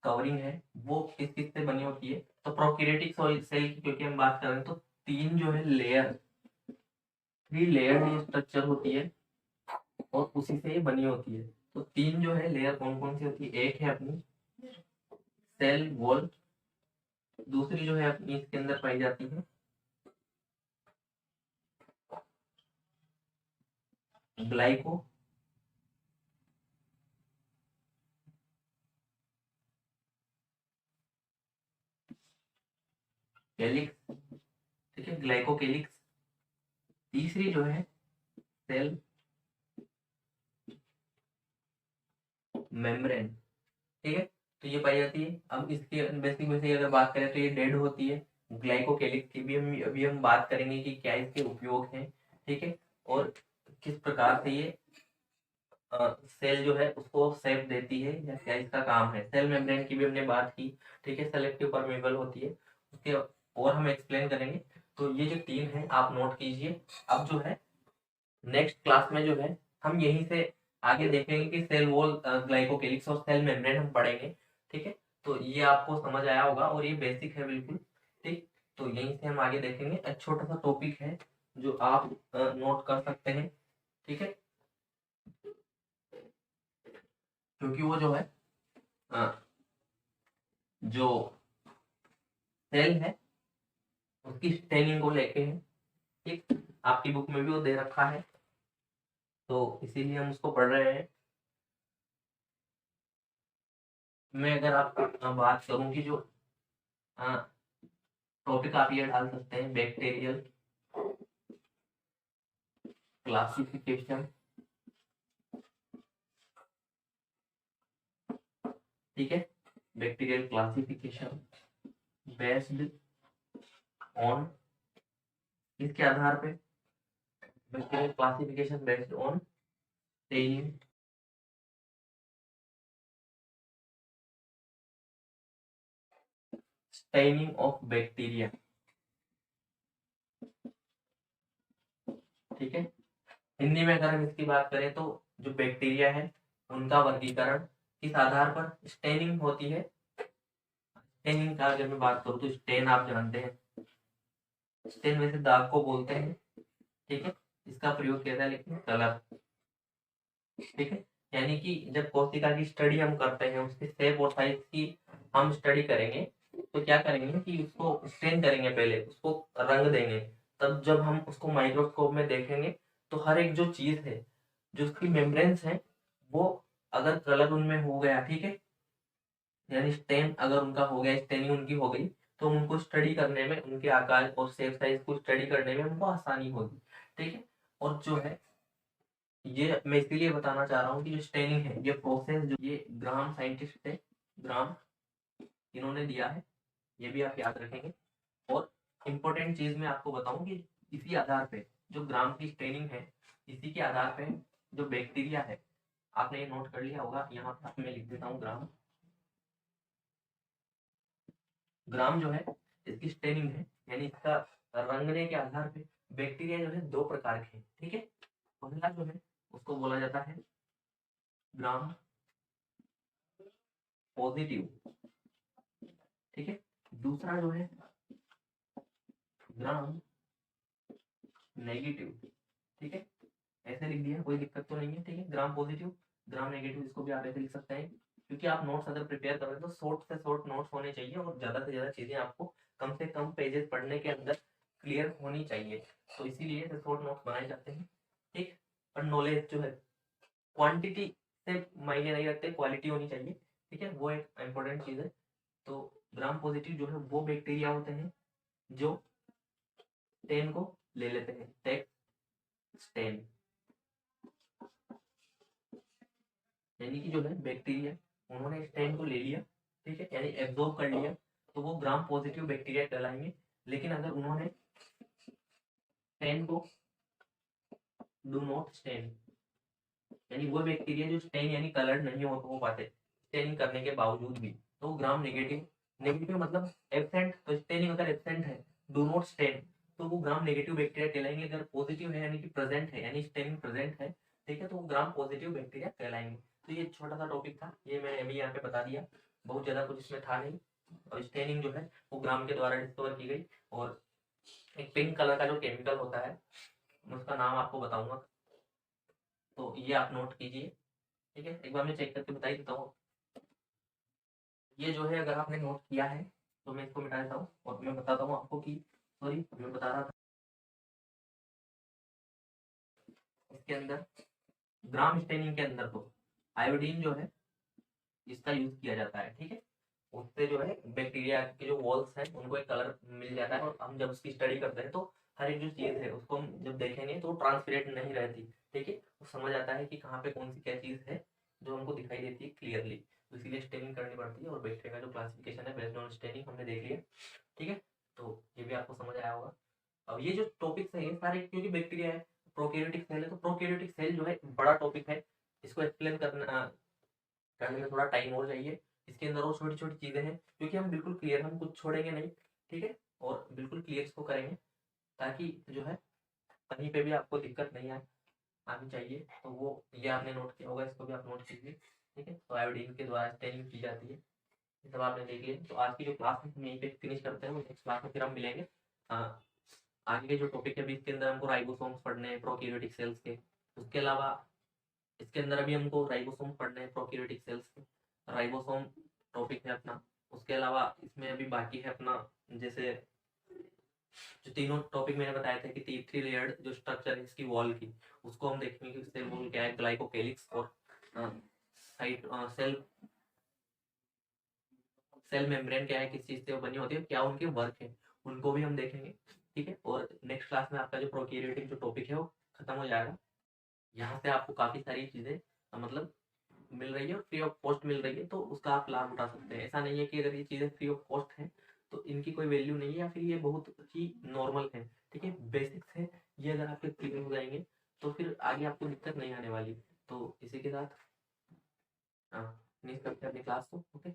कवरिंग है वो किस किस से बनी होती है। तो प्रोकैरियोटिक सेल की क्योंकि हम बात कर रहे हैं, तो तीन जो है लेयर, थ्री लेयर ये स्ट्रक्चर होती है और उसी से ये बनी होती है। तो तीन जो है लेयर कौन कौन सी होती है, एक है अपनी सेल वॉल, दूसरी जो है अपनी इसके अंदर पाई जाती है ग्लाइको, कैलिक्स, ठीक है, ग्लाइकोकेलिक्स। तीसरी जो है सेल मेम्ब्रेन, ठीक है। तो ये पाई जाती है। अब इसके बेसिक बेसिक अगर बात करें तो ये डेड होती है। ग्लाइकोकेलिक्स की भी हम अभी हम बात करेंगे कि क्या इसके उपयोग हैं, ठीक है, और किस प्रकार से ये सेल जो है उसको शेप देती है या क्या इसका काम है। सेल मेम्ब्रेन की भी हमने बात की, ठीक है, सेलेक्टिव परमेबल होती है उसके, और हम एक्सप्लेन करेंगे। तो ये जो तीन है आप नोट कीजिए। अब जो है नेक्स्ट क्लास में जो है हम यहीं से आगे देखेंगे कि सेल वॉल, ग्लाइकोकेलिक्स और सेल मेम्ब्रेन हम पढ़ेंगे, ठीक है। तो ये आपको समझ आया होगा और ये बेसिक है बिल्कुल, ठीक। तो यहीं से हम आगे देखेंगे। एक छोटा सा टॉपिक है जो आप नोट कर सकते हैं, ठीक है, क्योंकि वो जो है अ, जो सेल है उसकी स्टेनिंग को लेके है, ठीक। आपकी बुक में भी वो दे रखा है, तो इसीलिए हम उसको पढ़ रहे हैं। मैं अगर आपको बात करूं कि जो टॉपिक आप ये डाल सकते हैं, बैक्टीरियल क्लासिफिकेशन, ठीक है, बैक्टीरियल क्लासिफिकेशन बेस्ड ऑन, इसके आधार पे bacterial classification based on staining of bacteria, ठीक है। हिंदी में अगर हम इसकी बात करें तो जो बैक्टीरिया है उनका वर्गीकरण किस आधार पर स्टेनिंग होती है। स्टेनिंग का अगर मैं बात करूँ तो स्टेन आप जानते हैं, स्टेन वैसे दाग को बोलते हैं, ठीक है, इसका प्रयोग किया जाता है लेकिन कलर, ठीक है। यानी कि जब कोशिका की स्टडी हम करते हैं, उसके शेप और साइज की हम स्टडी करेंगे, तो क्या करेंगे कि उसको स्टेन करेंगे, पहले उसको रंग देंगे, तब जब हम उसको माइक्रोस्कोप में देखेंगे तो हर एक जो चीज है, जो उसकी मेम्ब्रेन्स है, वो अगर कलर उनमें हो गया, ठीक है, यानी स्टेन अगर उनका हो गया, स्टेनिंग उनकी हो गई, तो उनको स्टडी करने में, उनके आकार और शेप साइज को स्टडी करने में उनको आसानी होगी, ठीक है। और जो है ये मैं इसलिए बताना चाह रहा हूँ कि जो स्टेनिंग है, ये प्रोसेस जो ये ग्राम साइंटिस्ट थे, ग्राम इन्होंने दिया है, ये भी आप याद रखेंगे। और इम्पोर्टेंट चीज मैं आपको बताऊं कि इसी आधार पे जो ग्राम की स्टेनिंग है, इसी के आधार पे जो बैक्टीरिया है, आपने ये नोट कर लिया होगा, यहाँ पे मैं लिख देता हूँ ग्राम, ग्राम जो है इसकी स्टेनिंग है, यानी इसका रंगने के आधार पे बैक्टीरिया जो है दो प्रकार के हैं, ठीक है। पहला जो है उसको बोला जाता है ग्राम पॉजिटिव, ठीक है। दूसरा जो है ग्राम नेगेटिव, ठीक है, ऐसे लिख दिया, कोई दिक्कत तो नहीं है, ठीक है। ग्राम पॉजिटिव, ग्राम नेगेटिव, इसको भी आप ऐसे लिख सकते हैं, क्योंकि आप नोट्स अगर प्रिपेयर कर रहे हैं तो शॉर्ट से शॉर्ट नोट्स होने चाहिए और ज्यादा से ज्यादा चीजें आपको कम से कम पेजेस पढ़ने के अंदर क्लियर होनी चाहिए, तो इसीलिए शॉर्ट नोट्स बनाए जाते हैं, ठीक। और नॉलेज जो है क्वांटिटी से मायने नहीं रखते, क्वालिटी होनी चाहिए, ठीक है, वो एक इंपॉर्टेंट चीज है। तो ग्राम पॉजिटिव जो है वो बैक्टीरिया होते हैं जो स्टेन को ले लेते हैं, टेक स्टेन, यानी कि जो है बैक्टीरिया उन्होंने स्टेन को ले लिया, ठीक है, यानी एब्जॉर्ब कर लिया, तो वो ग्राम पॉजिटिव बैक्टीरिया कहलाएंगे। लेकिन अगर उन्होंने स्टेन को डू नॉट स्टेन, यानी वो बैक्टीरिया जो स्टेन यानी कलर नहीं हो पाते स्टेनिंग करने के बावजूद भी, तो ग्राम नेगेटिव, नेगेटिव मतलब एब्सेंट, तो स्टेनिंग अगर एब्सेंट है, डू नॉट स्टेन, तो वो ग्राम नेगेटिव बैक्टीरिया कहलाएंगे। अगर पॉजिटिव है यानी कि प्रेजेंट है, यानी स्टेनिंग प्रेजेंट है, ठीक है, तो वो ग्राम पॉजिटिव बैक्टीरिया कहलाएंगे। तो ये छोटा सा टॉपिक था, ये मैंने अभी यहाँ पे बता दिया, बहुत ज्यादा कुछ इसमें था नहीं। और स्टेनिंग जो है वो ग्राम के द्वारा डिस्कवर की गई, और एक पिंक कलर का जो केमिकल होता है उसका नाम आपको बताऊंगा, तो ये आप नोट कीजिए, ठीक है। एक बार मैं चेक करके बता ही देता हूँ, ये जो है अगर आपने नोट किया है तो मैं इसको मिटा देता हूँ और मैं बताता हूँ आपको कि, सॉरी मैं बता रहा था, इसके अंदर ग्राम स्टेनिंग के अंदर तो आयोडीन जो है इसका यूज किया जाता है, ठीक है। उससे जो है बैक्टीरिया के जो वॉल्स हैं उनको एक कलर मिल जाता है, और हम जब उसकी स्टडी करते हैं तो हर एक जो चीज है उसको हम जब देखेंगे तो ट्रांसपेरेंट नहीं रहती, ठीक है, तो समझ आता है कि कहाँ पे कौन सी क्या चीज है जो हमको दिखाई देती है क्लियरली, तो इसीलिए स्टेनिंग करनी पड़ती है। और बैक्टीरिया का जो क्लासिफिकेशन है बेस्ड ऑन स्टेनिंग हमने देख लिया, ठीक है, तो ये भी आपको समझ आया होगा। अब ये जो टॉपिक्स है ये सारे, क्योंकि बैक्टीरिया है, प्रोकैरियोटिक सेल है, तो प्रोकैरियोटिक सेल जो है बड़ा टॉपिक है, इसको एक्सप्लेन करने में थोड़ा टाइम और चाहिए। इसके अंदर और छोटी छोटी चीजें हैं क्योंकि हम बिल्कुल क्लियर, हम कुछ छोड़ेंगे नहीं, ठीक है, और बिल्कुल क्लियर इसको करेंगे, ताकि जो है कहीं पे भी आपको दिक्कत नहीं आनी चाहिए। तो वो ये आपने नोट किया होगा, इसको भी आप नोट कीजिए, ठीक है। तो आयोडीन के द्वारा स्टेनिंग की जाती है, ये सब आपने देख लिया। तो आज की जो क्लास है हम यहीं पे फिनिश करते हैं, नेक्स्ट क्लास में फिर हम मिलेंगे। आगे के जो टॉपिक है अभी इसके अंदर हमको राइबोसोम्स पढ़ने हैं प्रोकैरियोटिक सेल्स के, उसके अलावा इसके अंदर अभी हमको राइबोसोम पढ़ने हैं प्रोकैरियोटिक सेल्स के, राइबोसोम टॉपिक है अपना। उसके अलावा इसमें अभी बाकी है अपना, जैसे जो तीनों टॉपिक मैंने बताया था कि थ्री लेयर्ड जो स्ट्रक्चर है इसकी वॉल की, उसको हम देखेंगे कि सेल वॉल क्या है, ग्लाइकोकेलिक्स और साइट सेल सेल मेम्ब्रेन क्या है, किस चीज से बनी होती है, क्या उनके वर्क है, उनको भी हम देखेंगे, ठीक है। और नेक्स्ट क्लास में आपका जो प्रोक्यूरेटिव जो टॉपिक है वो खत्म हो जाएगा। यहाँ से आपको काफ़ी सारी चीज़ें मतलब मिल रही है और फ्री ऑफ कॉस्ट मिल रही है, तो उसका आप लाभ उठा सकते हैं। ऐसा नहीं है कि अगर ये चीज़ें फ्री ऑफ कॉस्ट हैं तो इनकी कोई वैल्यू नहीं है या फिर ये बहुत ही नॉर्मल है, ठीक है। बेसिक्स है, ये अगर आपके क्लियर हो जाएंगे तो फिर आगे आपको दिक्कत नहीं आने वाली। तो इसी के साथ फिनिश करते हैं अपनी क्लास को, ओके।